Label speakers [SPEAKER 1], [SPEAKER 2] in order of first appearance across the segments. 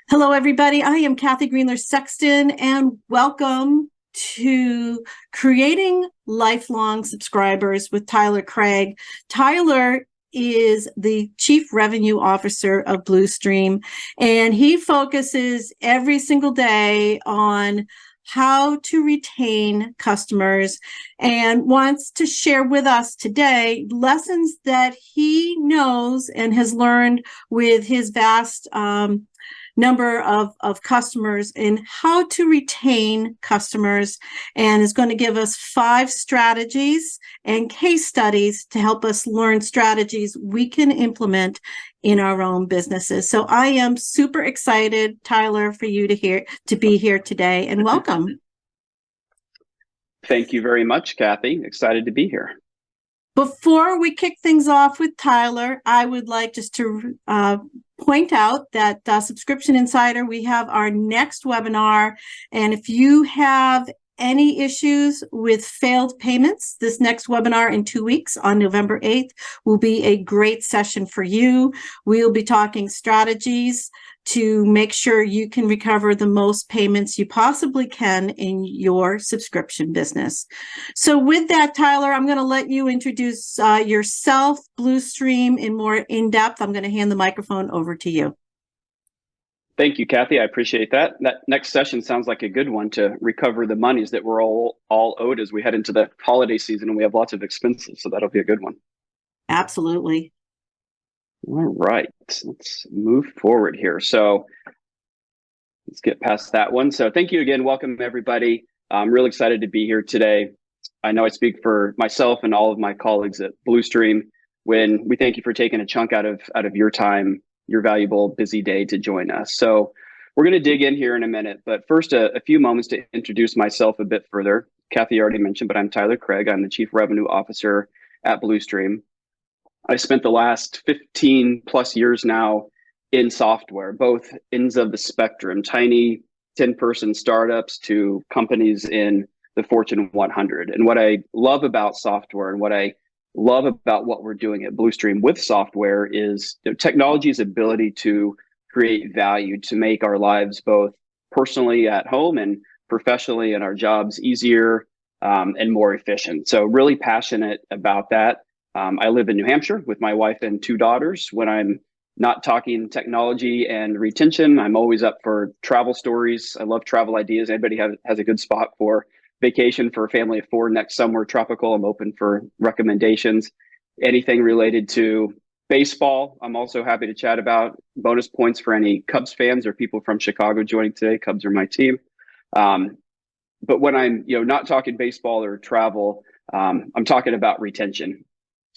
[SPEAKER 1] Hello, everybody. I am Kathy Greenler Sexton, and welcome to Creating Lifelong Subscribers with Tyler Craig. Tyler is the Chief Revenue Officer of Blustream, and he focuses every single day on how to retain customers and wants to share with us today lessons that he knows and has learned with his vast number of customers and how to retain customers, and is going to give us 5 strategies and case studies to help us learn strategies we can implement in our own businesses. So I am super excited, Tyler, for you to be here today, and welcome.
[SPEAKER 2] Thank you very much, Kathy. Excited to be here.
[SPEAKER 1] Before we kick things off with Tyler, I would like just to point out that Subscription Insider, we have our next webinar. And if you have any issues with failed payments, this next webinar in 2 weeks on November 8th will be a great session for you. We'll be talking strategies to make sure you can recover the most payments you possibly can in your subscription business. So with that, Tyler, I'm going to let you introduce yourself, Blustream, in more in-depth. I'm going to hand the microphone over to you.
[SPEAKER 2] Thank you, Kathy. I appreciate that. That next session sounds like a good one to recover the monies that we're all owed as we head into the holiday season, and we have lots of expenses. So that'll be a good one.
[SPEAKER 1] Absolutely.
[SPEAKER 2] All right, let's move forward here. So let's get past that one. So thank you again. Welcome, everybody. I'm really excited to be here today. I know I speak for myself and all of my colleagues at Blustream when we thank you for taking a chunk out of your time, your valuable busy day to join us. So we're going to dig in here in a minute, but first a few moments to introduce myself a bit further. Kathy already mentioned, but I'm Tyler Craig. I'm the Chief Revenue Officer at Blustream. I spent the last 15 plus years now in software, both ends of the spectrum, tiny 10-person startups to companies in the Fortune 100. And what I love about software and what I love about what we're doing at Blustream with software is technology's ability to create value, to make our lives both personally at home and professionally in our jobs easier and more efficient. So really passionate about that. I live in New Hampshire with my wife and 2 daughters. When I'm not talking technology and retention, I'm always up for travel stories. I love travel ideas. Anybody has a good spot for vacation for a family of 4 next somewhere tropical? I'm open for recommendations. Anything related to baseball, I'm also happy to chat about. Bonus points for any Cubs fans or people from Chicago joining today. Cubs are my team. But when I'm not talking baseball or travel, I'm talking about retention.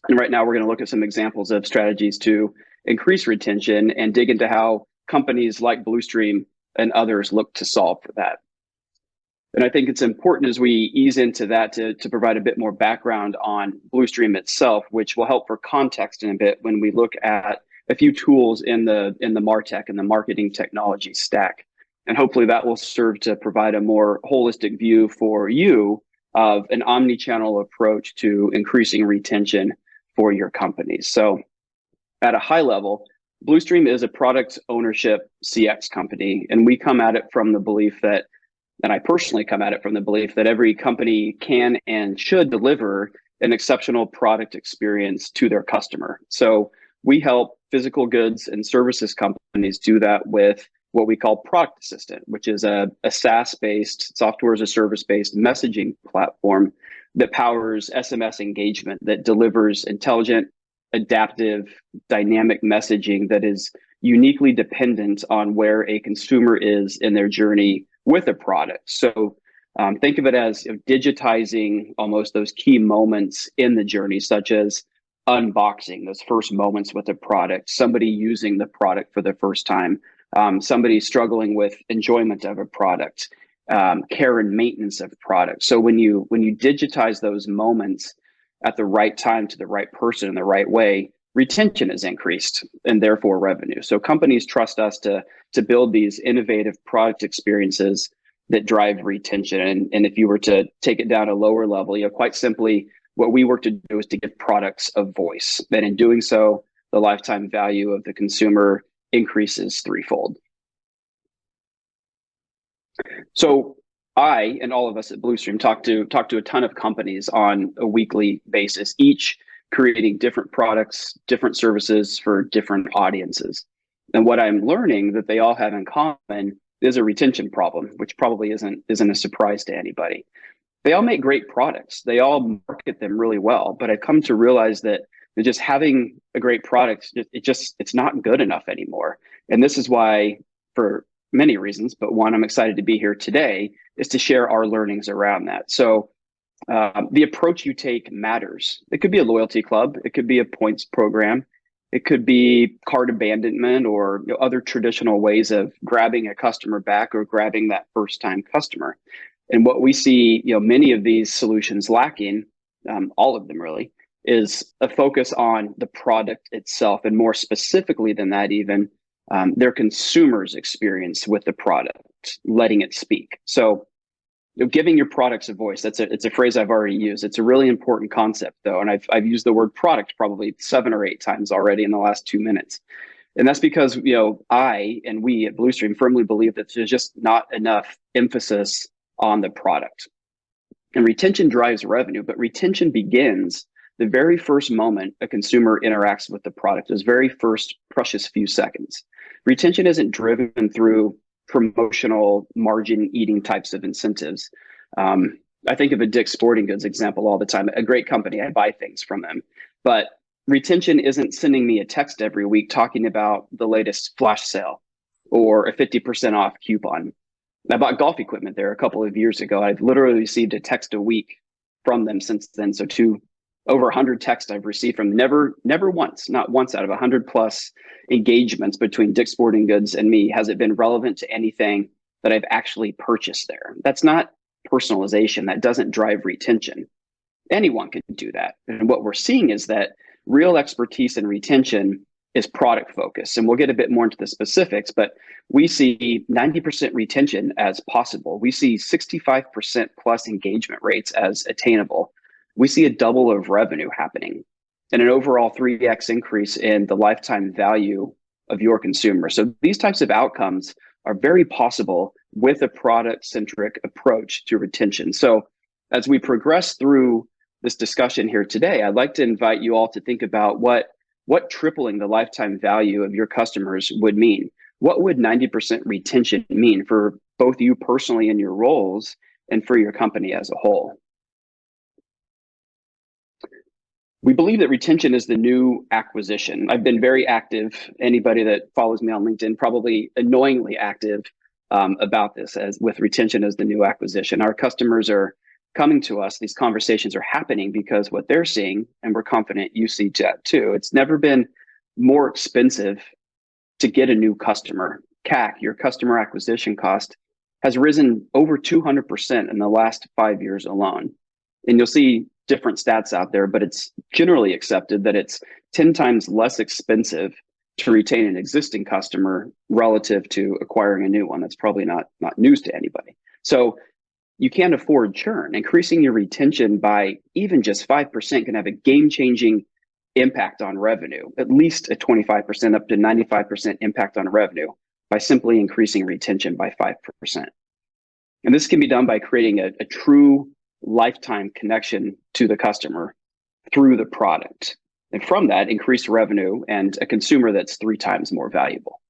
[SPEAKER 2] And right now, we're going to look at some examples of strategies to increase retention and dig into how companies like Blustream and others look to solve for that. And I think it's important as we ease into that to provide a bit more background on Blustream itself, which will help for context in a bit when we look at a few tools in the MarTech and the marketing technology stack. And hopefully that will serve to provide a more holistic view for you of an omni-channel approach to increasing retention for your companies. So at a high level, Blustream is a product ownership CX company, and we come at it from the belief that, and I personally come at it from the belief that every company can and should deliver an exceptional product experience to their customer. So we help physical goods and services companies do that with what we call Product Assistant, which is a SaaS-based, software as a service-based messaging platform that powers SMS engagement, that delivers intelligent, adaptive, dynamic messaging that is uniquely dependent on where a consumer is in their journey with a product. So think of it as digitizing almost those key moments in the journey, such as unboxing, those first moments with a product, somebody using the product for the first time, somebody struggling with enjoyment of a product, care and maintenance of product. So when you digitize those moments at the right time to the right person in the right way, retention is increased and therefore revenue. So companies trust us to build these innovative product experiences that drive retention. And if you were to take it down a lower level, quite simply, what we work to do is to give products a voice. And in doing so, the lifetime value of the consumer increases threefold. So I and all of us at Blustream talk to a ton of companies on a weekly basis, each creating different products, different services for different audiences. And what I'm learning that they all have in common is a retention problem, which probably isn't a surprise to anybody. They all make great products. They all market them really well, but I've come to realize that just having a great product, it's not good enough anymore. And this is why, for many reasons, but one I'm excited to be here today is to share our learnings around that. So the approach you take matters. It could be a loyalty club, it could be a points program, it could be cart abandonment or other traditional ways of grabbing a customer back or grabbing that first time customer. And what we see, many of these solutions lacking, all of them really, is a focus on the product itself, and more specifically than that, even their consumers' experience with the product, letting it speak. So, giving your products a voice. It's a phrase I've already used. It's a really important concept, though, and I've used the word product probably 7 or 8 times already in the last 2 minutes. And that's because I and we at Blustream firmly believe that there's just not enough emphasis on the product. And retention drives revenue, but retention begins the very first moment a consumer interacts with the product, those very first precious few seconds. Retention isn't driven through promotional margin eating types of incentives. I think of a Dick's Sporting Goods example all the time, a great company. I buy things from them, but retention isn't sending me a text every week talking about the latest flash sale or a 50% off coupon. I bought golf equipment there a couple of years ago. I've literally received a text a week from them since then. So over 100 texts I've received from them. Never once, not once out of 100 plus engagements between Dick's Sporting Goods and me has it been relevant to anything that I've actually purchased there. That's not personalization. That doesn't drive retention. Anyone can do that. And what we're seeing is that real expertise in retention is product focused. And we'll get a bit more into the specifics, but we see 90% retention as possible. We see 65% plus engagement rates as attainable. We see a double of revenue happening and an overall 3x increase in the lifetime value of your consumer. So these types of outcomes are very possible with a product-centric approach to retention. So as we progress through this discussion here today, I'd like to invite you all to think about what tripling the lifetime value of your customers would mean. What would 90% retention mean for both you personally in your roles and for your company as a whole? We believe that retention is the new acquisition. I've been very active. Anybody that follows me on LinkedIn, probably annoyingly active about this, as with retention as the new acquisition. Our customers are coming to us. These conversations are happening because what they're seeing, and we're confident you see that too, it's never been more expensive to get a new customer. CAC, your customer acquisition cost, has risen over 200% in the last 5 years alone. And you'll see different stats out there, but it's generally accepted that it's 10 times less expensive to retain an existing customer relative to acquiring a new one. That's probably not news to anybody. So you can't afford churn. Increasing your retention by even just 5% can have a game-changing impact on revenue, at least a 25% up to 95% impact on revenue by simply increasing retention by 5%. And this can be done by creating a true lifetime connection to the customer through the product. And from that, increased revenue and a consumer that's 3 times more valuable.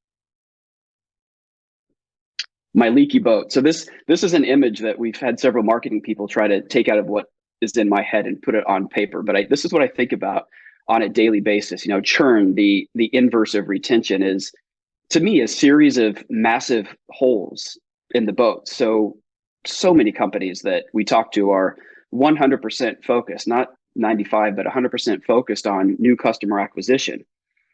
[SPEAKER 2] My leaky boat. So this is an image that we've had several marketing people try to take out of what is in my head and put it on paper. But this is what I think about on a daily basis. Churn, the inverse of retention, is to me a series of massive holes in the boat. So many companies that we talk to are 100% focused, not 95, but 100% focused on new customer acquisition.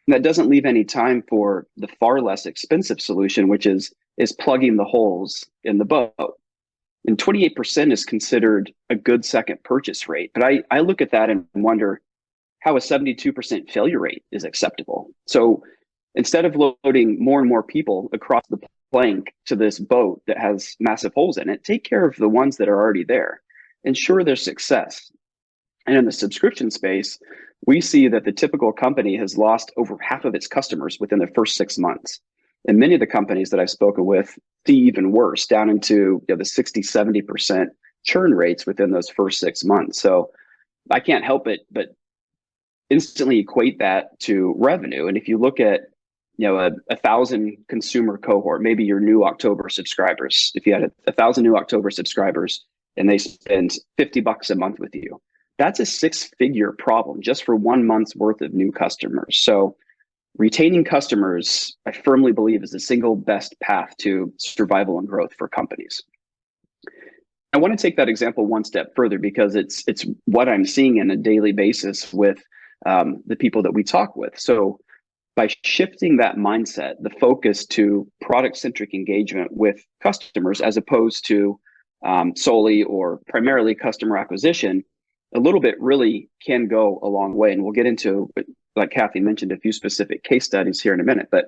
[SPEAKER 2] And that doesn't leave any time for the far less expensive solution, which is plugging the holes in the boat. And 28% is considered a good second purchase rate. But I look at that and wonder how a 72% failure rate is acceptable. So instead of loading more and more people across the plank to this boat that has massive holes in it, take care of the ones that are already there. Ensure their success. And in the subscription space, we see that the typical company has lost over half of its customers within the first 6 months. And many of the companies that I've spoken with see even worse, down into the 60, 70% churn rates within those first 6 months. So I can't help it but instantly equate that to revenue. And if you look at a 1,000 consumer cohort, maybe your new October subscribers, if you had 1,000 new October subscribers and they spend $50 a month with you, that's a 6-figure problem just for 1 month's worth of new customers. So retaining customers, I firmly believe, is the single best path to survival and growth for companies. I want to take that example one step further because it's what I'm seeing on a daily basis with the people that we talk with. So by shifting that mindset, the focus to product-centric engagement with customers as opposed to solely or primarily customer acquisition, a little bit really can go a long way. And we'll get into, like Kathy mentioned, a few specific case studies here in a minute. But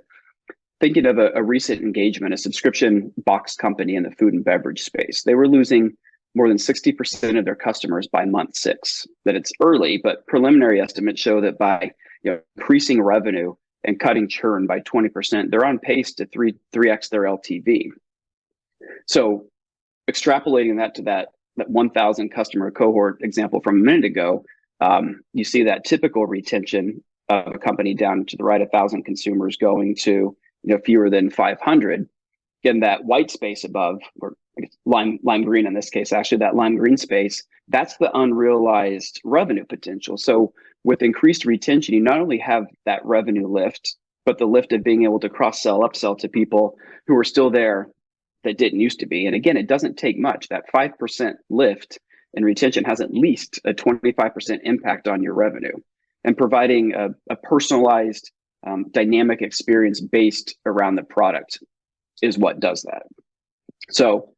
[SPEAKER 2] thinking of a recent engagement, a subscription box company in the food and beverage space, they were losing more than 60% of their customers by month 6. That it's early, but preliminary estimates show that by increasing revenue and cutting churn by 20%, they're on pace to 3x their LTV. So extrapolating that to that 1,000 customer cohort example from a minute ago, you see that typical retention of a company down to the right, 1,000 consumers going to fewer than 500. Again, that white space above, or I guess lime green in this case, actually that lime green space, that's the unrealized revenue potential. So with increased retention, you not only have that revenue lift, but the lift of being able to cross-sell, upsell to people who are still there that didn't used to be. And again, it doesn't take much. That 5% lift in retention has at least a 25% impact on your revenue. And providing a personalized, dynamic experience based around the product is what does that. So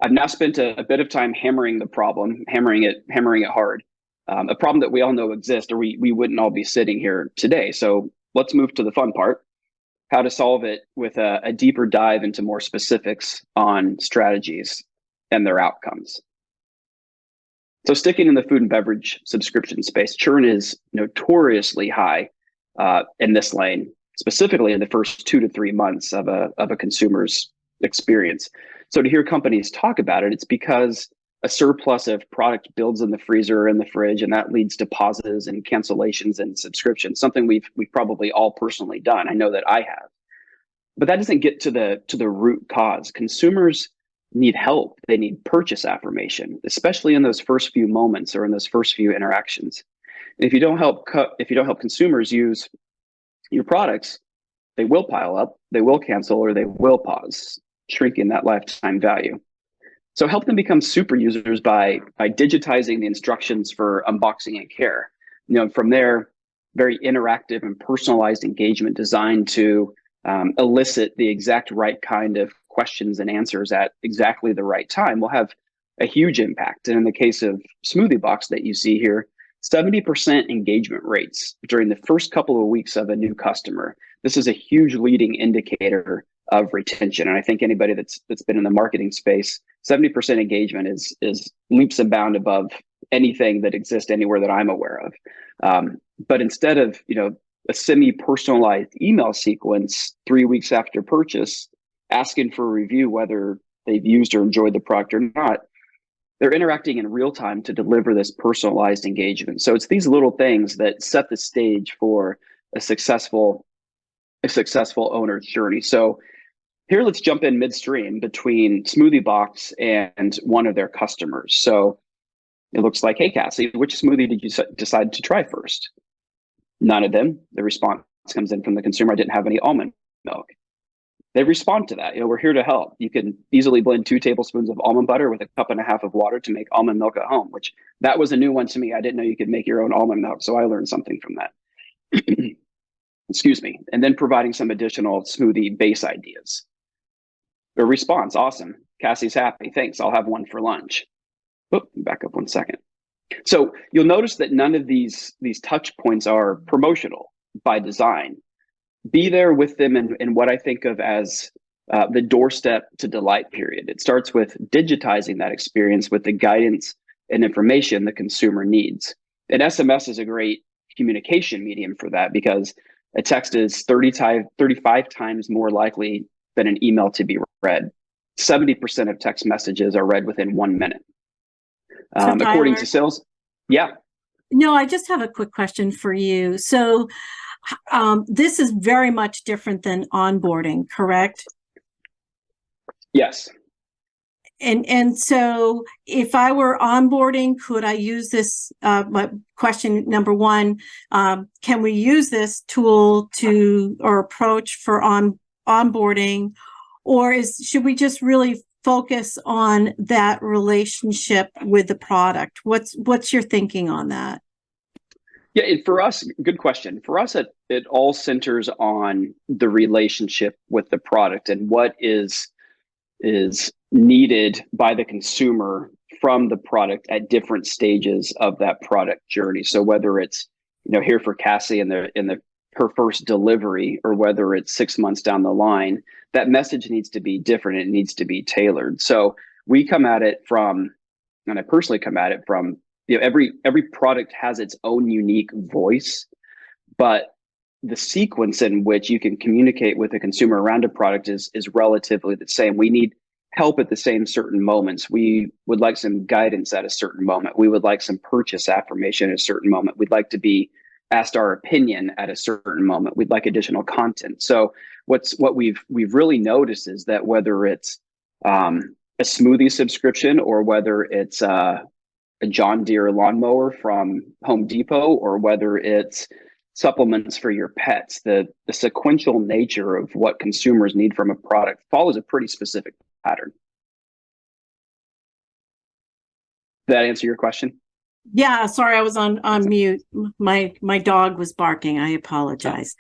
[SPEAKER 2] I've now spent a bit of time hammering the problem, hammering it hard. A problem that we all know exists, or we wouldn't all be sitting here today. So let's move to the fun part, how to solve it with a deeper dive into more specifics on strategies and their outcomes. So sticking in the food and beverage subscription space, churn is notoriously high in this lane, specifically in the first 2 to 3 months of a consumer's experience. So to hear companies talk about it, it's because a surplus of product builds in the freezer or in the fridge, and that leads to pauses and cancellations and subscriptions, something we've probably all personally done. I know that I have. But that doesn't get to the root cause. Consumers need help. They need purchase affirmation, especially in those first few moments or in those first few interactions. And if you don't help consumers use your products, they will pile up, they will cancel, or they will pause, shrinking that lifetime value. So help them become super users by digitizing the instructions for unboxing and care. From there, very interactive and personalized engagement designed to elicit the exact right kind of questions and answers at exactly the right time will have a huge impact. And in the case of Smoothie Box that you see here, 70% engagement rates during the first couple of weeks of a new customer. This is a huge leading indicator of retention. And I think anybody that's been in the marketing space, 70% engagement is leaps and bounds above anything that exists anywhere that I'm aware of. But instead of a semi-personalized email sequence 3 weeks after purchase, asking for a review whether they've used or enjoyed the product or not, they're interacting in real time to deliver this personalized engagement. So it's these little things that set the stage for a successful owner's journey. So here, let's jump in midstream between Smoothie Box and one of their customers. So it looks like, hey, Cassie, which smoothie did you decide to try first? None of them. The response comes in from the consumer, I didn't have any almond milk. They respond to that. We're here to help. You can easily blend 2 tablespoons of almond butter with a cup and a half of water to make almond milk at home, which that was a new one to me. I didn't know you could make your own almond milk, so I learned something from that. Excuse me. And then providing some additional smoothie base ideas. The response, awesome. Cassie's happy. Thanks. I'll have one for lunch. Back up 1 second. So you'll notice that none of these touch points are promotional by design. Be there with them in what I think of as the doorstep to delight period. It starts with digitizing that experience with the guidance and information the consumer needs. And SMS is a great communication medium for that because A text is 35 times more likely than an email to be read. 70% of text messages are read within 1 minute.
[SPEAKER 1] So
[SPEAKER 2] According
[SPEAKER 1] Tyler,
[SPEAKER 2] to sales, yeah.
[SPEAKER 1] no, I just have a quick question for you. So this is very much different than onboarding, correct?
[SPEAKER 2] Yes.
[SPEAKER 1] And so if I were onboarding, could I use this? My question number one, can we use this tool to or approach for onboarding, or should we just really focus on that relationship with the product? What's your thinking on that?
[SPEAKER 2] Yeah, for us, good question. For us, it all centers on the relationship with the product and what is needed by the consumer from the product at different stages of that product journey. So whether it's, here for Cassie in her first delivery, or whether it's 6 months down the line, that message needs to be different. It needs to be tailored. So we come at it from, and I personally come at it from, every product has its own unique voice, but the sequence in which you can communicate with a consumer around a product is relatively the same. We need help at the same certain moments. We would like some guidance at a certain moment. We would like some purchase affirmation at a certain moment. We'd like to be asked our opinion at a certain moment. We'd like additional content. So what we've really noticed is that whether it's a smoothie subscription, or whether it's a John Deere lawnmower from Home Depot, or whether it's supplements for your pets, the sequential nature of what consumers need from a product follows a pretty specific pattern. Did that answer your question?
[SPEAKER 1] Yeah, sorry, I was on mute. My dog was barking. I apologize.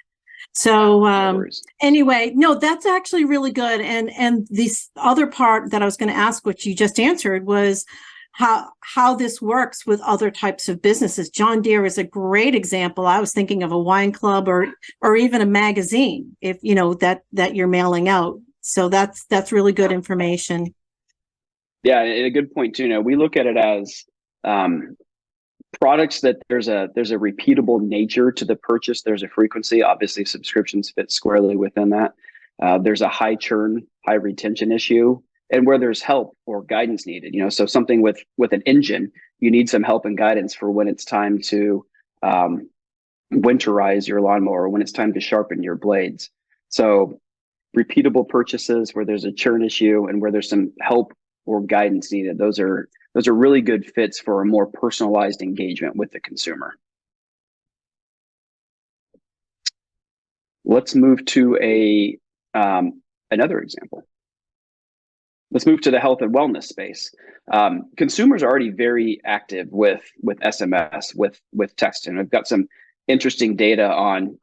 [SPEAKER 1] So anyway, no, that's actually really good. And this other part that I was going to ask, which you just answered, was how this works with other types of businesses. John Deere is a great example. I was thinking of a wine club or even a magazine, if that you're mailing out. So that's really good information.
[SPEAKER 2] Yeah, and a good point too. We look at it as products that there's a repeatable nature to the purchase. There's a frequency. Obviously, subscriptions fit squarely within that. There's a high churn, high retention issue, and where there's help or guidance needed. So something with an engine, you need some help and guidance for when it's time to winterize your lawnmower, or when it's time to sharpen your blades. So repeatable purchases where there's a churn issue and where there's some help or guidance needed. Those are really good fits for a more personalized engagement with the consumer. Let's move to another example. Let's move to the health and wellness space. Consumers are already very active with SMS, with text, and I've got some interesting data on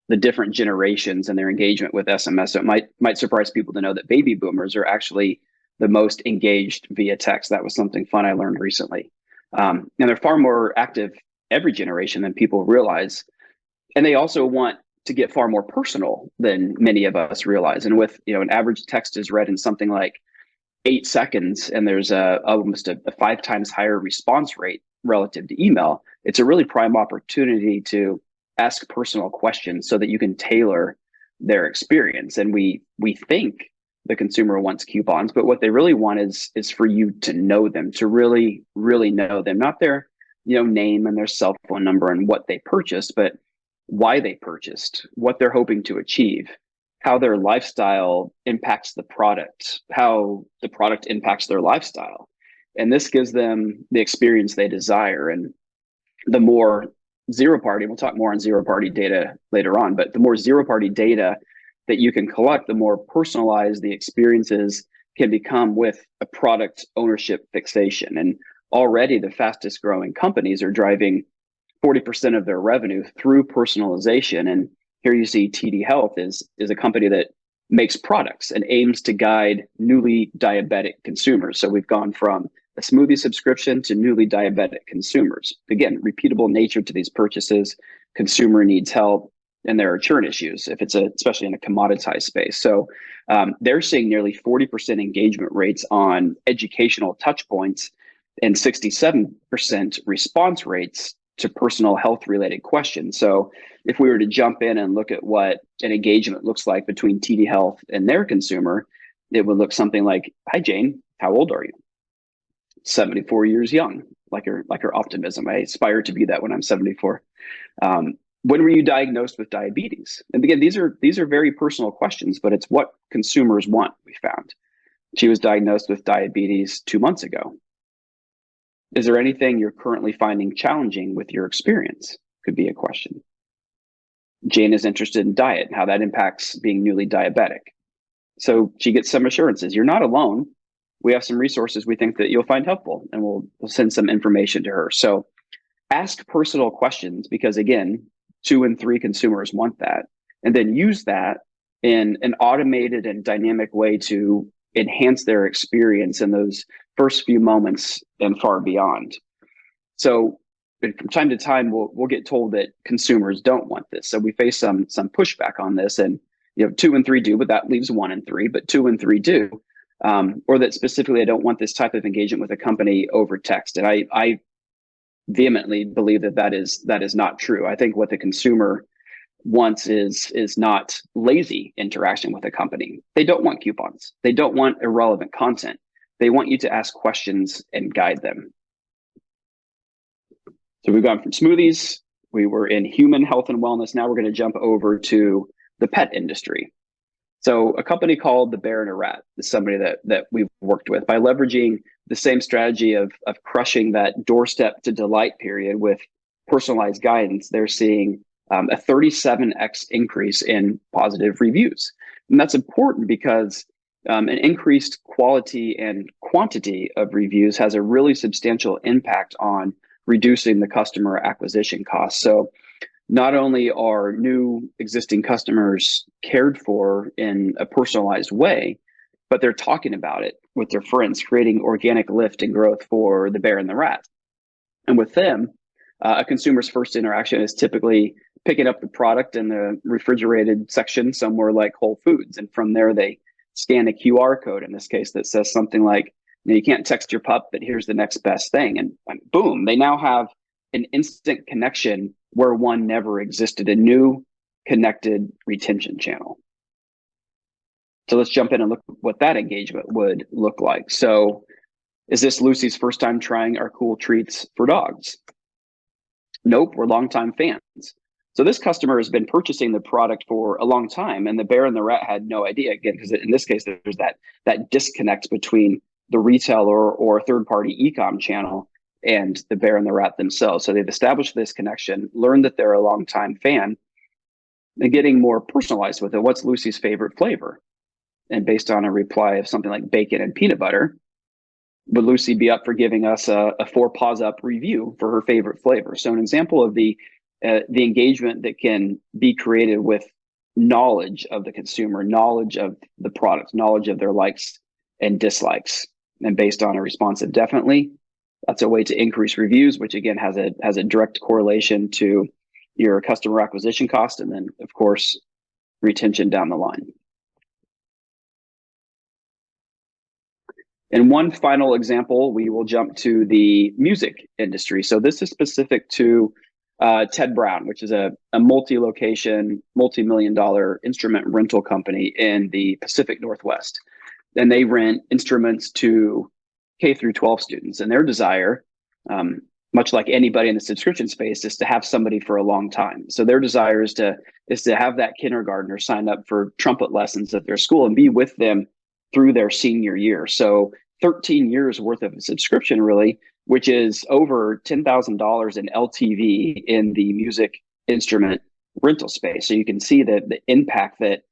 [SPEAKER 2] the different generations and their engagement with SMS. So it might surprise people to know that baby boomers are actually the most engaged via text. That was something fun I learned recently. And they're far more active every generation than people realize. And they also want to get far more personal than many of us realize. And with, an average text is read in something like 8 seconds, and there's almost a 5 times higher response rate relative to email. It's a really prime opportunity to ask personal questions so that you can tailor their experience. And we think the consumer wants coupons, but what they really want is for you to know them, to really, really know them, not their, name and their cell phone number and what they purchased, but why they purchased, what they're hoping to achieve, how their lifestyle impacts the product, how the product impacts their lifestyle. And this gives them the experience they desire. And the more zero party, we'll talk more on zero party data later on, but the more zero party data that you can collect, the more personalized the experiences can become with a product ownership fixation. And already the fastest growing companies are driving 40% of their revenue through personalization. And here you see TD Health is a company that makes products and aims to guide newly diabetic consumers. So we've gone from a smoothie subscription to newly diabetic consumers. Again, repeatable nature to these purchases. Consumer needs help, and there are churn issues if it's especially in a commoditized space. So they're seeing nearly 40% engagement rates on educational touch points and 67% response rates to personal health related questions. So if we were to jump in and look at what an engagement looks like between TD Health and their consumer, it would look something like, "Hi Jane, how old are you?" 74 years young, like her optimism. I aspire to be that when I'm 74. When were you diagnosed with diabetes? And again, these are very personal questions, but it's what consumers want, we found. She was diagnosed with diabetes 2 months ago. Is there anything you're currently finding challenging with your experience? Could be a question. Jane is interested in diet and how that impacts being newly diabetic. So she gets some assurances. You're not alone. We have some resources we think that you'll find helpful, and we'll send some information to her. So ask personal questions, because again, 2 in 3 consumers want that, and then use that in an automated and dynamic way to enhance their experience in those first few moments and far beyond. So from time to time, we'll get told that consumers don't want this. So we face some pushback on this, and 2 in 3 do, but that leaves 1 in 3. But 2 in 3 do, or that specifically, I don't want this type of engagement with a company over text. And I vehemently believe that is not true. I think what the consumer wants is not lazy interaction with a company. They don't want coupons. They don't want irrelevant content. They want you to ask questions and guide them. So we've gone from smoothies, we were in human health and wellness. Now we're going to jump over to the pet industry. So a company called The Bear and a Rat is somebody that we've worked with. By leveraging the same strategy of crushing that doorstep to delight period with personalized guidance, they're seeing a 37x increase in positive reviews. And that's important because an increased quality and quantity of reviews has a really substantial impact on reducing the customer acquisition costs. So not only are new existing customers cared for in a personalized way, but they're talking about it with their friends, creating organic lift and growth for the Bear and the Rat. And with them, a consumer's first interaction is typically picking up the product in the refrigerated section somewhere like Whole Foods. And from there, they scan a QR code, in this case, that says something like, you can't text your pup, but here's the next best thing. And boom, they now have an instant connection where one never existed, a new connected retention channel. So let's jump in and look what that engagement would look like. So is this Lucy's first time trying our cool treats for dogs? Nope, we're longtime fans. So this customer has been purchasing the product for a long time, and the Bear and the Rat had no idea, again, because in this case, there's that disconnect between the retailer or third-party e-com channel and the Bear and the Rat themselves. So they've established this connection, learned that they're a longtime fan, and getting more personalized with it. What's Lucy's favorite flavor? And based on a reply of something like bacon and peanut butter, would Lucy be up for giving us a 4 paws up review for her favorite flavor? So an example of the engagement that can be created with knowledge of the consumer, knowledge of the product, knowledge of their likes and dislikes, and based on a response of definitely, that's a way to increase reviews, which again has a direct correlation to your customer acquisition cost, and then of course retention down the line. And one final example, we will jump to the music industry. So this is specific to Ted Brown, which is a multi-location, multi-million-dollar instrument rental company in the Pacific Northwest. And they rent instruments to K through 12 students. And their desire, much like anybody in the subscription space, is to have somebody for a long time. So their desire is to have that kindergartner sign up for trumpet lessons at their school and be with them through their senior year. So 13 years worth of a subscription, really, which is over $10,000 in LTV in the music instrument rental space. So you can see that the impact that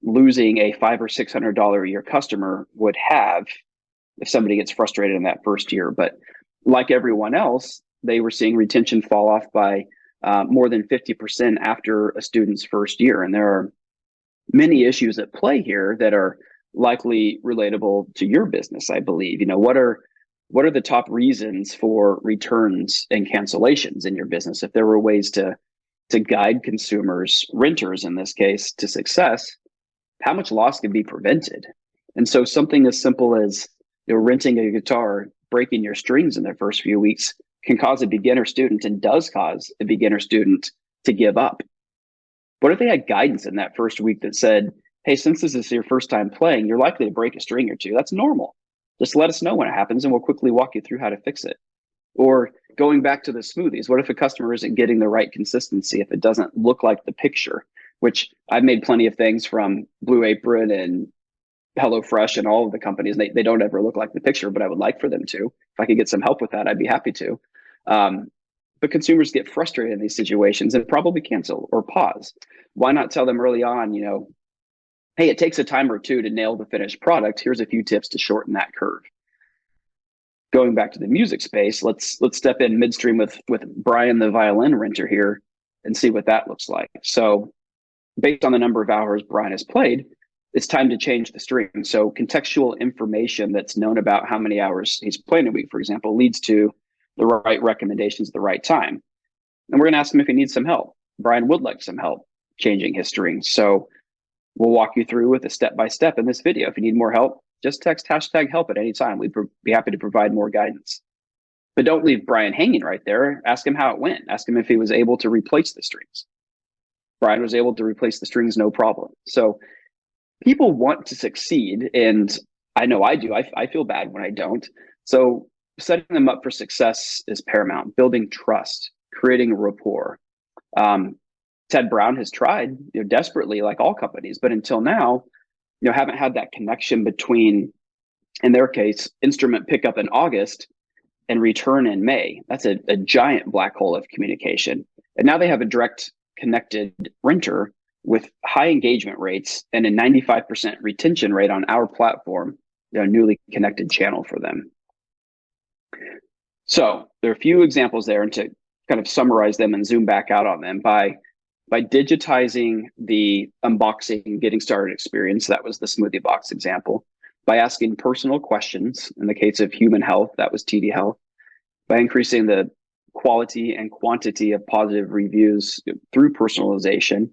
[SPEAKER 2] losing a $500 or $600 a year customer would have if somebody gets frustrated in that first year. But like everyone else, they were seeing retention fall off by more than 50% after a student's first year. And there are many issues at play here that are likely relatable to your business, I believe. What are the top reasons for returns and cancellations in your business? If there were ways to guide consumers, renters in this case, to success, how much loss can be prevented? And so something as simple as renting a guitar, breaking your strings in the first few weeks can cause a beginner student, and does cause a beginner student, to give up. What if they had guidance in that first week that said, hey, since this is your first time playing, you're likely to break a string or two. That's normal. Just let us know when it happens and we'll quickly walk you through how to fix it. Or going back to the smoothies, what if a customer isn't getting the right consistency, if it doesn't look like the picture? Which I've made plenty of things from Blue Apron and HelloFresh and all of the companies. They don't ever look like the picture, but I would like for them to. If I could get some help with that, I'd be happy to. But consumers get frustrated in these situations and probably cancel or pause. Why not tell them early on, hey, it takes a time or two to nail the finished product. Here's a few tips to shorten that curve. Going back to the music space, let's step in midstream with Brian, the violin renter here, and see what that looks like. So based on the number of hours Brian has played, it's time to change the string. So contextual information that's known about how many hours he's playing a week, for example, leads to the right recommendations at the right time. And we're going to ask him if he needs some help. Brian would like some help changing his strings. So we'll walk you through with a step-by-step in this video. If you need more help, just text #help at any time. We'd be happy to provide more guidance. But don't leave Brian hanging right there. Ask him how it went. Ask him if he was able to replace the strings. Brian was able to replace the strings, no problem. So people want to succeed, and I know I do. I feel bad when I don't. So setting them up for success is paramount. Building trust, creating rapport. Ted Brown has tried desperately, like all companies, but until now, haven't had that connection between, in their case, instrument pickup in August and return in May. That's a giant black hole of communication. And now they have a direct connected renter with high engagement rates and a 95% retention rate on our platform, newly connected channel for them. So there are a few examples there, and to kind of summarize them and zoom back out on them, by digitizing the unboxing, getting started experience, that was the smoothie box example, by asking personal questions, in the case of human health, that was TD Health, by increasing the quality and quantity of positive reviews through personalization,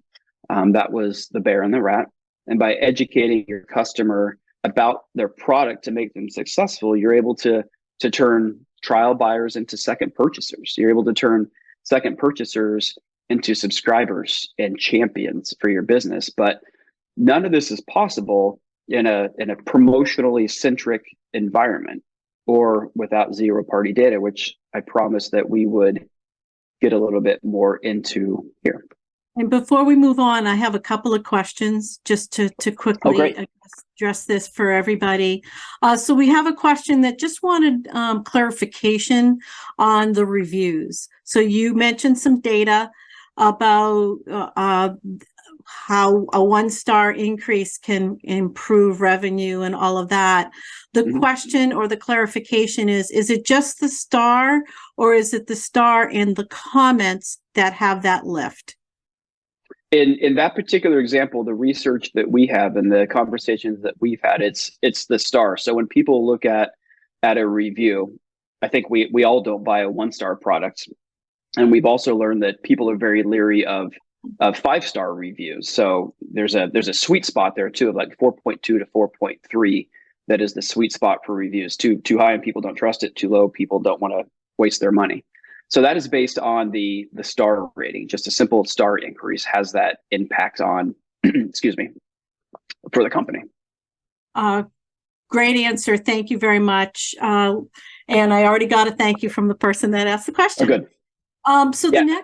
[SPEAKER 2] that was the bear and the rat, and by educating your customer about their product to make them successful, you're able to turn trial buyers into second purchasers. You're able to turn second purchasers into subscribers and champions for your business. But none of this is possible in a promotionally centric environment or without zero party data, which I promised that we would get a little bit more into here.
[SPEAKER 1] And before we move on, I have a couple of questions just to quickly address this for everybody. So we have a question that just wanted clarification on the reviews. So you mentioned some data about how a 1-star increase can improve revenue and all of that. The question or the clarification is it just the star, or is it the star and the comments that have that lift?
[SPEAKER 2] In that particular example, the research that we have and the conversations that we've had, it's the star. So when people look at a review, I think we all don't buy a 1-star product. And we've also learned that people are very leery of 5-star reviews. So there's a sweet spot there too, of like 4.2 to 4.3. That is the sweet spot for reviews. Too high and people don't trust it. Too low, people don't want to waste their money. So that is based on the star rating. Just a simple star increase has that impact on, excuse me, for the company.
[SPEAKER 1] Great answer. Thank you very much. And I already got a thank you from the person that asked the question.
[SPEAKER 2] Oh, good.
[SPEAKER 1] So yeah.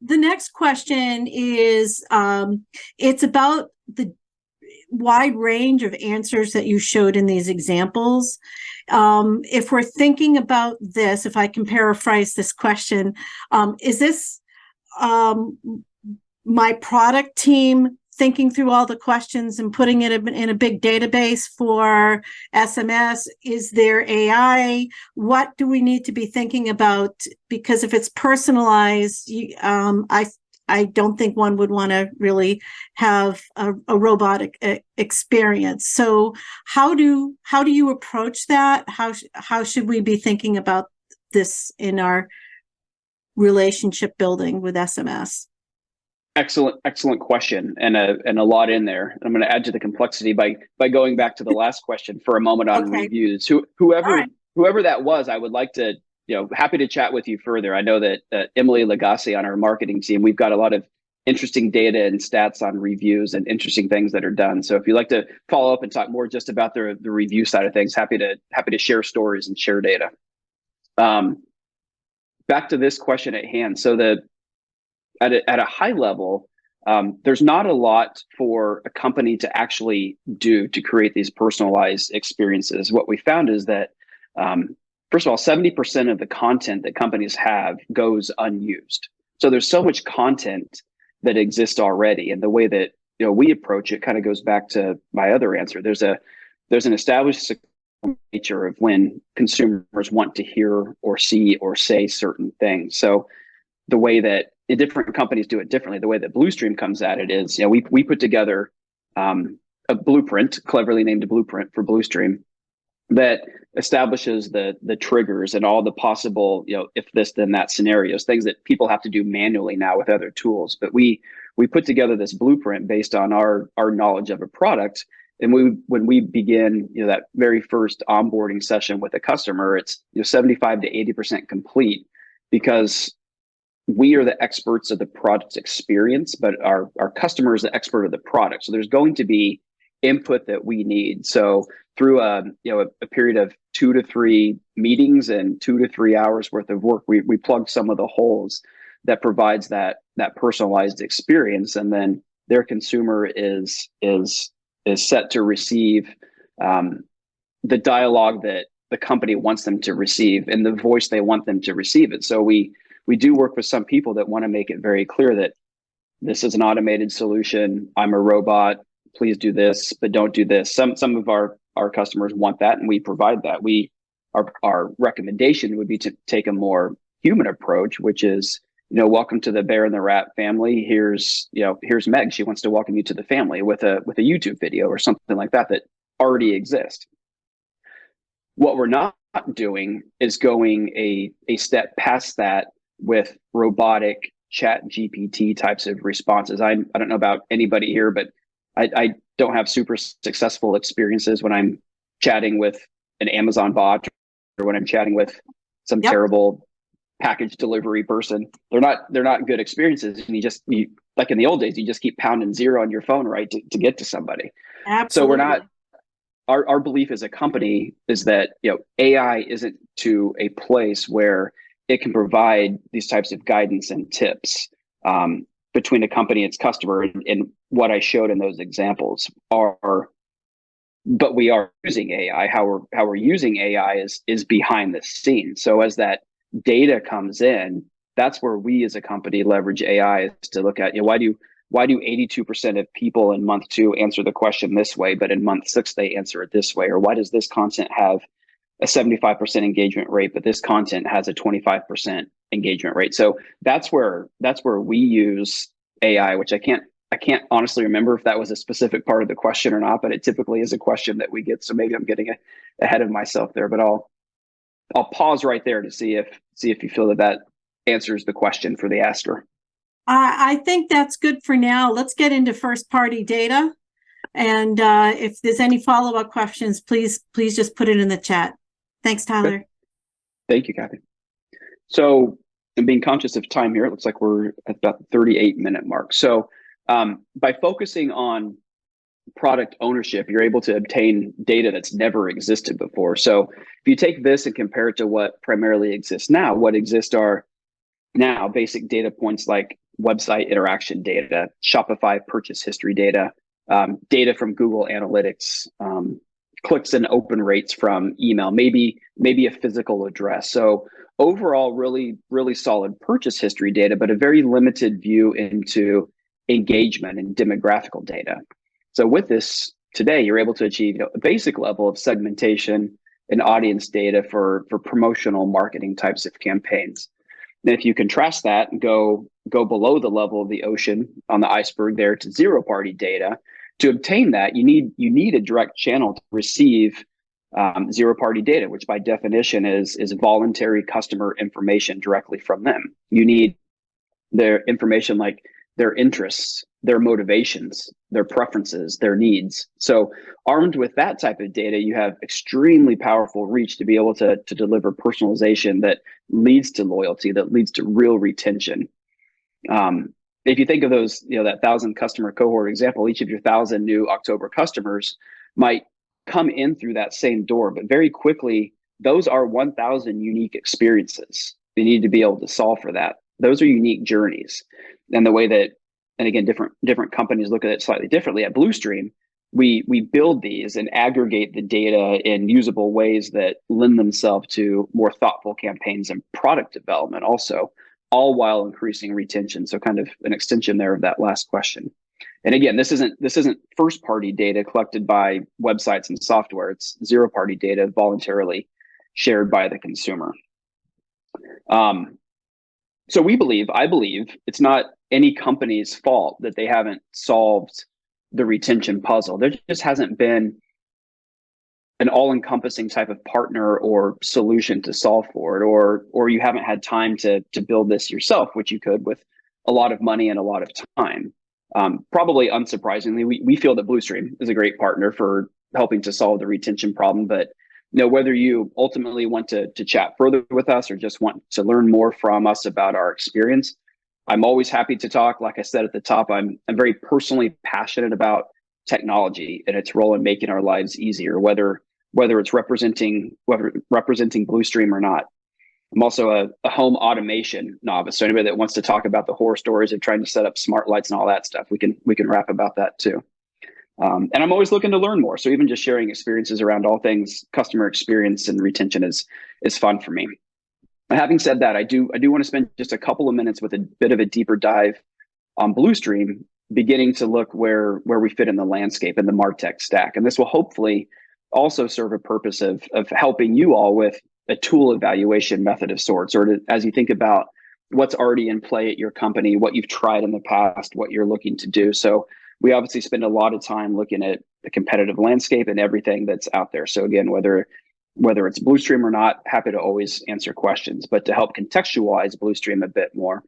[SPEAKER 1] The next question is, it's about the wide range of answers that you showed in these examples. If we're thinking about this, if I can paraphrase this question, is this my product team thinking through all the questions and putting it in a big database for SMS? Is there AI? What do we need to be thinking about? Because if it's personalized, I don't think one would want to really have a robotic experience. So how do you approach that? How should we be thinking about this in our relationship building with SMS?
[SPEAKER 2] Excellent question, and a lot in there. I'm going to add to the complexity by going back to the last question for a moment on reviews. Whoever that was, I would like to happy to chat with you further. I know that Emily Lagasse on our marketing team, we've got a lot of interesting data and stats on reviews and interesting things that are done. So if you'd like to follow up and talk more just about the review side of things, happy to share stories and share data. Back to this question at hand. So at a high level, there's not a lot for a company to actually do to create these personalized experiences. What we found is that, first of all, 70% of the content that companies have goes unused. So there's so much content that exists already, and the way that we approach it kind of goes back to my other answer. There's an established nature of when consumers want to hear or see or say certain things. So the way that different companies do it differently, the way that Blustream comes at it is, we put together a blueprint, cleverly named a blueprint for Blustream, that establishes the triggers and all the possible, if this then that scenarios, things that people have to do manually now with other tools. But we put together this blueprint based on our knowledge of a product. And when we begin, that very first onboarding session with a customer, it's 75 to 80% complete, because we are the experts of the product experience, but our customer is the expert of the product. So there's going to be input that we need. So through a period of 2 to 3 meetings and 2 to 3 hours worth of work, we plugged some of the holes that provides that personalized experience, and then their consumer is set to receive the dialogue that the company wants them to receive in the voice they want them to receive it. So we do work with some people that want to make it very clear that this is an automated solution. I'm a robot. Please do this, but don't do this. Some of our customers want that, and we provide that. Our recommendation would be to take a more human approach, which is, welcome to the Bear and the Rat family. Here's Meg. She wants to welcome you to the family with a YouTube video or something like that already exists. What we're not doing is going a step past that with robotic chat GPT types of responses. I don't know about anybody here, but I don't have super successful experiences when I'm chatting with an Amazon bot, or when I'm chatting with some terrible package delivery person. They're not good experiences. And you like in the old days, you just keep pounding 0 on your phone, right, to get to somebody.
[SPEAKER 1] Absolutely.
[SPEAKER 2] So we're not. Our belief as a company is that AI isn't to a place where it can provide these types of guidance and tips between a company and its customer. And what I showed in those examples but we are using AI. How we're using AI is behind the scenes. So as that data comes in, that's where we as a company leverage AI, is to look at, why do 82% of people in month 2 answer the question this way, but in month 6 they answer it this way? Or why does this content have a 75% engagement rate, but this content has a 25% engagement rate? So that's where we use AI, which I can't honestly remember if that was a specific part of the question or not, but it typically is a question that we get. So maybe I'm getting ahead of myself there, but I'll pause right there to see if you feel that answers the question for the asker.
[SPEAKER 1] I think that's good for now. Let's get into first party data. And if there's any follow-up questions, please just put it in the chat. Thanks, Tyler.
[SPEAKER 2] Good. Thank you, Kathy. So, and being conscious of time here, it looks like we're at about the 38-minute mark. So by focusing on product ownership, you're able to obtain data that's never existed before. So if you take this and compare it to what primarily exists now, what exists are now basic data points like website interaction data, Shopify purchase history data, data from Google Analytics, clicks and open rates from email, maybe a physical address. So overall, really, really solid purchase history data, but a very limited view into engagement and demographical data. So with this today, you're able to achieve a basic level of segmentation and audience data for promotional marketing types of campaigns. And if you contrast that and go below the level of the ocean on the iceberg there to zero party data, to obtain that, you need a direct channel to receive zero party data, which by definition is voluntary customer information directly from them. You need their information like their interests, their motivations, their preferences, their needs. So armed with that type of data, you have extremely powerful reach to be able to deliver personalization that leads to loyalty, that leads to real retention. If you think of those, that 1,000 customer cohort example, each of your 1,000 new October customers might come in through that same door, but very quickly, those are 1,000 unique experiences. You need to be able to solve for that. Those are unique journeys. And the way that, and again, different companies look at it slightly differently. At Blustream, we build these and aggregate the data in usable ways that lend themselves to more thoughtful campaigns and product development also, all while increasing retention. So kind of an extension there of that last question. And again, this isn't first party data collected by websites and software. It's zero party data voluntarily shared by the consumer. So I believe it's not any company's fault that they haven't solved the retention puzzle. There just hasn't been an all-encompassing type of partner or solution to solve for it, or you haven't had time to build this yourself, which you could with a lot of money and a lot of time. Probably unsurprisingly, we feel that Blustream is a great partner for helping to solve the retention problem. But whether you ultimately want to chat further with us or just want to learn more from us about our experience, I'm always happy to talk. Like I said at the top, I'm very personally passionate about technology and its role in making our lives easier, whether it's representing Blustream or not. I'm also a home automation novice. So anybody that wants to talk about the horror stories of trying to set up smart lights and all that stuff, we can rap about that too. And I'm always looking to learn more. So even just sharing experiences around all things customer experience and retention is fun for me. But having said that, I do want to spend just a couple of minutes with a bit of a deeper dive on Blustream, beginning to look where we fit in the landscape and the MarTech stack. And this will hopefully also serve a purpose of helping you all with a tool evaluation method of sorts, or as you think about what's already in play at your company, what you've tried in the past, what you're looking to do. So we obviously spend a lot of time looking at the competitive landscape and everything that's out there. So again, whether it's Blustream or not, happy to always answer questions. But to help contextualize Blustream a bit more,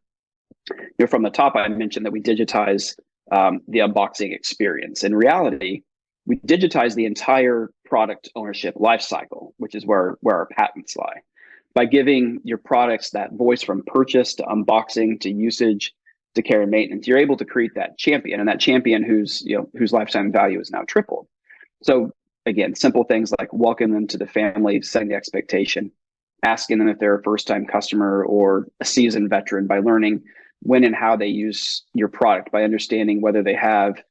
[SPEAKER 2] from the top, I mentioned that we digitize the unboxing experience. In reality, we digitize the entire product ownership lifecycle, which is where our patents lie. By giving your products that voice from purchase to unboxing to usage to care and maintenance, you're able to create that champion, and that champion whose lifetime value is now tripled. So again, simple things like welcoming them to the family, setting the expectation, asking them if they're a first-time customer or a seasoned veteran, by learning when and how they use your product, by understanding whether they have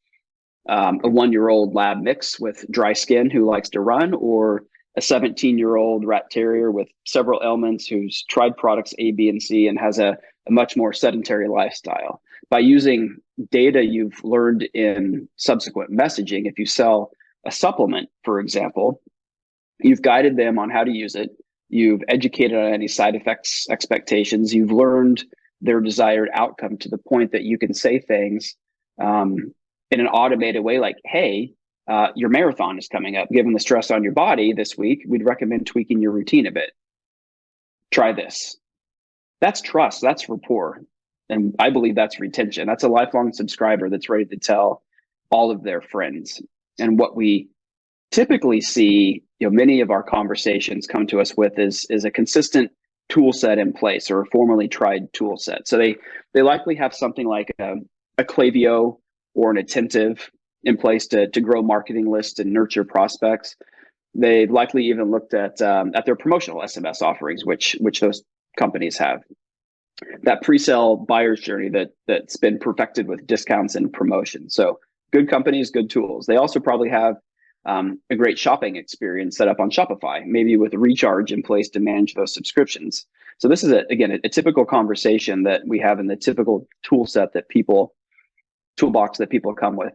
[SPEAKER 2] a 1-year-old lab mix with dry skin who likes to run, or a 17-year-old rat terrier with several ailments who's tried products A, B, and C and has a much more sedentary lifestyle. By using data you've learned in subsequent messaging, if you sell a supplement, for example, you've guided them on how to use it. You've educated on any side effects expectations. You've learned their desired outcome to the point that you can say things in an automated way like, hey, your marathon is coming up. Given the stress on your body this week, we'd recommend tweaking your routine a bit. Try this. That's trust. That's rapport. And I believe that's retention. That's a lifelong subscriber that's ready to tell all of their friends. And what we typically see, many of our conversations come to us with is a consistent tool set in place, or a formerly tried tool set. So they likely have something like a Klaviyo or an Attentive in place to grow marketing lists and nurture prospects. They've likely even looked at their promotional SMS offerings, which those companies have. That pre-sale buyer's journey that's been perfected with discounts and promotions. So good companies, good tools. They also probably have a great shopping experience set up on Shopify, maybe with a recharge in place to manage those subscriptions. So this is a typical conversation that we have in the typical toolbox that people come with.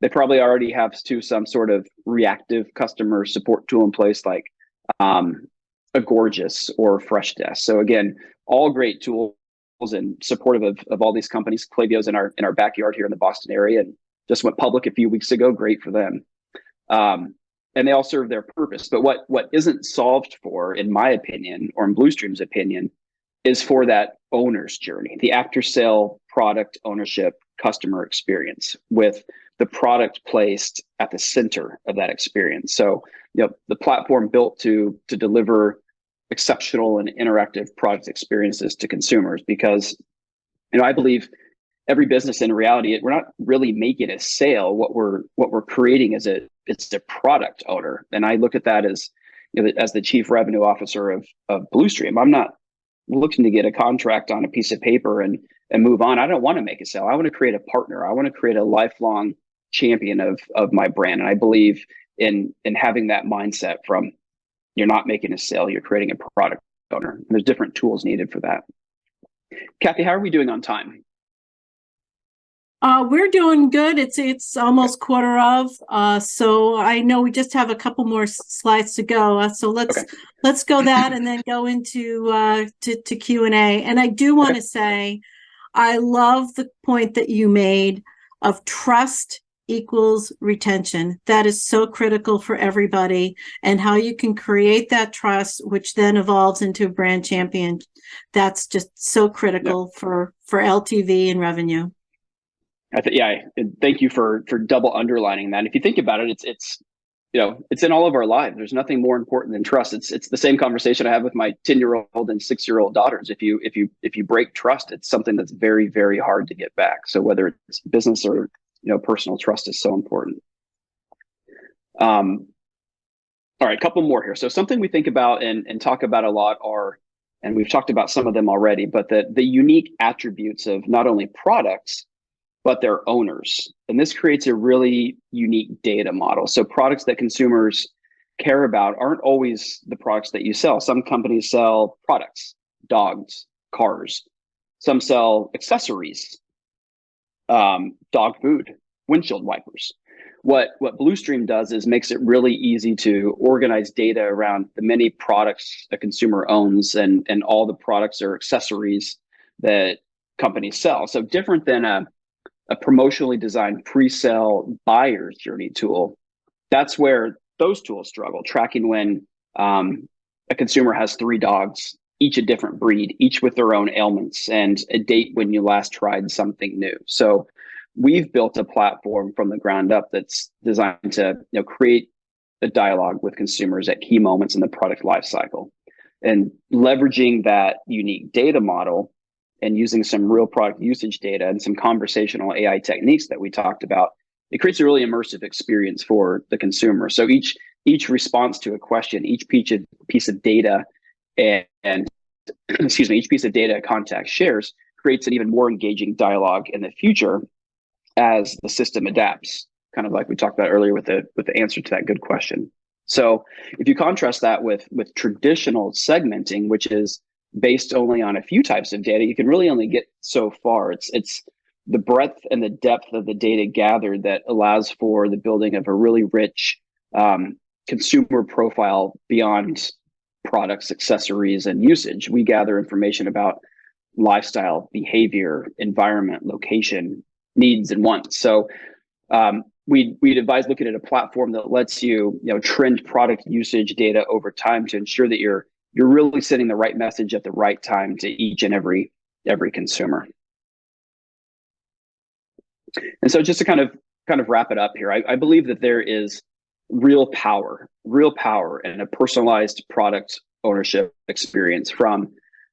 [SPEAKER 2] They probably already have some sort of reactive customer support tool in place, like a Gorgeous or Freshdesk. So again, all great tools and supportive of all these companies. Klaviyo's in our backyard here in the Boston area and just went public a few weeks ago. Great for them. And they all serve their purpose. But what isn't solved for, in my opinion, or in Blustream's opinion, is for that owner's journey, the after-sale product ownership customer experience with the product placed at the center of that experience. So, the platform built to deliver exceptional and interactive product experiences to consumers, because, I believe every business in reality, we're not really making a sale. What we're creating is it's a product owner. And I look at that as, as the chief revenue officer of Blustream. I'm not looking to get a contract on a piece of paper and move on. I don't want to make a sale. I want to create a partner. I want to create a lifelong champion of my brand. And I believe in having that mindset from, you're not making a sale, you're creating a product owner. And there's different tools needed for that. Kathy, how are we doing on time?
[SPEAKER 1] We're doing good. It's almost quarter of. So I know we just have a couple more slides to go. So let's go that and then go into to Q&A. And I do want to say, I love the point that you made of trust equals retention. That is so critical for everybody, and how you can create that trust, which then evolves into a brand champion. That's just so critical for LTV and revenue.
[SPEAKER 2] Thank you for double underlining that. If you think about it, it's in all of our lives. There's nothing more important than trust. It's the same conversation I have with my 10-year-old and 6-year-old daughters. If you break trust, it's something that's very, very hard to get back. So whether it's business or personal, trust is so important. All right, a couple more here. So something we think about and talk about a lot are, and we've talked about some of them already, but the unique attributes of not only products, but their owners. And this creates a really unique data model. So products that consumers care about aren't always the products that you sell. Some companies sell products, dogs, cars. Some sell accessories, dog food, windshield wipers. What Blustream does is makes it really easy to organize data around the many products a consumer owns and all the products or accessories that companies sell. So different than a promotionally designed pre-sale buyer's journey tool. That's where those tools struggle, tracking when a consumer has 3 dogs, each a different breed, each with their own ailments, and a date when you last tried something new. So we've built a platform from the ground up that's designed to create a dialogue with consumers at key moments in the product life cycle. And leveraging that unique data model and using some real product usage data and some conversational AI techniques that we talked about, it creates a really immersive experience for the consumer. So each response to a question, each piece of data and each piece of data contact shares creates an even more engaging dialogue in the future as the system adapts, kind of like we talked about earlier with the answer to that good question. So if you contrast that with traditional segmenting, which is based only on a few types of data, you can really only get so far. It's the breadth and the depth of the data gathered that allows for the building of a really rich consumer profile beyond products, accessories, and usage. We gather information about lifestyle, behavior, environment, location, needs, and wants. So we'd advise looking at a platform that lets you trend product usage data over time to ensure that you're really sending the right message at the right time to each and every consumer. And so just to kind of wrap it up here, I believe that there is real power in a personalized product ownership experience, from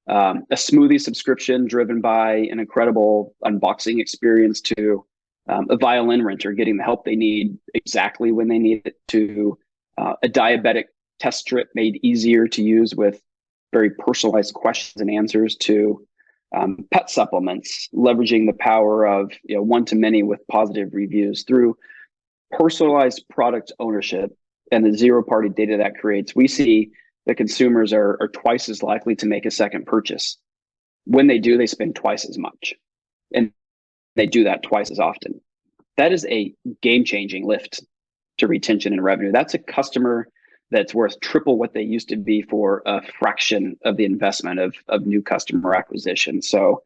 [SPEAKER 2] a smoothie subscription driven by an incredible unboxing experience to a violin renter getting the help they need exactly when they need it, to a diabetic test strip made easier to use with very personalized questions and answers, to pet supplements, leveraging the power of one-to-many with positive reviews. Through personalized product ownership and the zero-party data that creates, we see that consumers are twice as likely to make a second purchase. When they do, they spend twice as much, and they do that twice as often. That is a game-changing lift to retention and revenue. That's a customer that's worth triple what they used to be for a fraction of the investment of new customer acquisition. So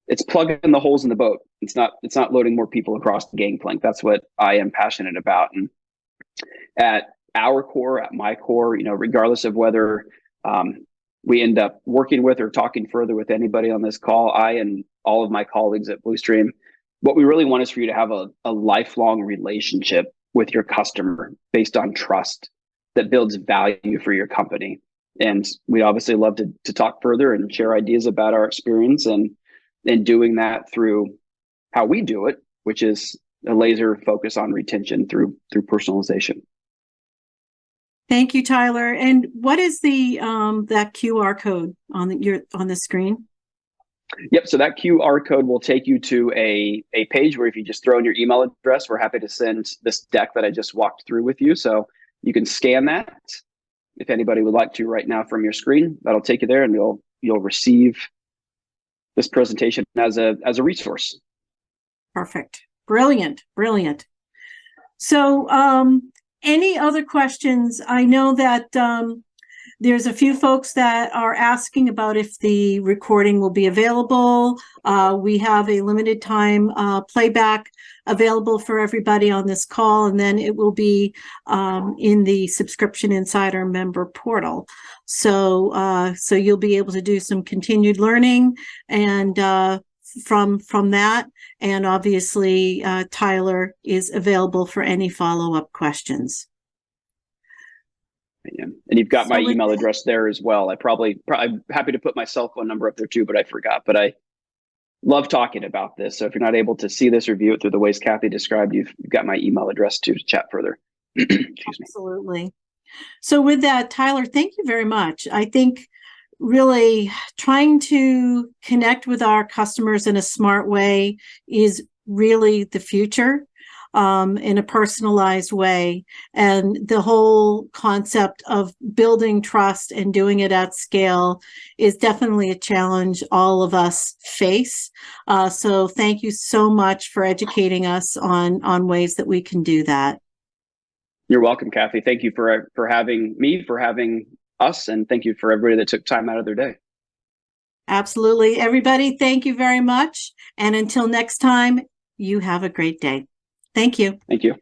[SPEAKER 2] it's plugging the holes in the boat. It's not loading more people across the gangplank. That's what I am passionate about. And at our core, at my core, regardless of whether we end up working with or talking further with anybody on this call, I and all of my colleagues at Blustream what we really want is for you to have a lifelong relationship with your customer based on trust that builds value for your company. And we obviously love to talk further and share ideas about our experience and doing that through how we do it, which is a laser focus on retention through personalization.
[SPEAKER 1] Thank you, Tyler. And what is the that QR code on the screen?
[SPEAKER 2] Yep. So that QR code will take you to a page where if you just throw in your email address, we're happy to send this deck that I just walked through with you. So you can scan that if anybody would like to right now from your screen. That'll take you there, and you'll receive this presentation as a resource.
[SPEAKER 1] Perfect. Brilliant. Brilliant. So any other questions? I know that there's a few folks that are asking about if the recording will be available. We have a limited time playback available for everybody on this call, and then it will be in the Subscription Insider member portal. So you'll be able to do some continued learning and from that. And obviously, Tyler is available for any follow-up questions.
[SPEAKER 2] Yeah. And you've got my email address there as well. I'm happy to put my cell phone number up there too, but I forgot. But I love talking about this. So if you're not able to see this or view it through the ways Kathy described, you've got my email address to chat further. Excuse me.
[SPEAKER 1] Absolutely. So with that, Tyler, thank you very much. I think really trying to connect with our customers in a smart way is really the future. In a personalized way. And the whole concept of building trust and doing it at scale is definitely a challenge all of us face. So thank you so much for educating us on ways that we can do that.
[SPEAKER 2] You're welcome, Kathy. Thank you for having me, for having us, and thank you for everybody that took time out of their day.
[SPEAKER 1] Absolutely. Everybody, thank you very much. And until next time, you have a great day. Thank you.
[SPEAKER 2] Thank you.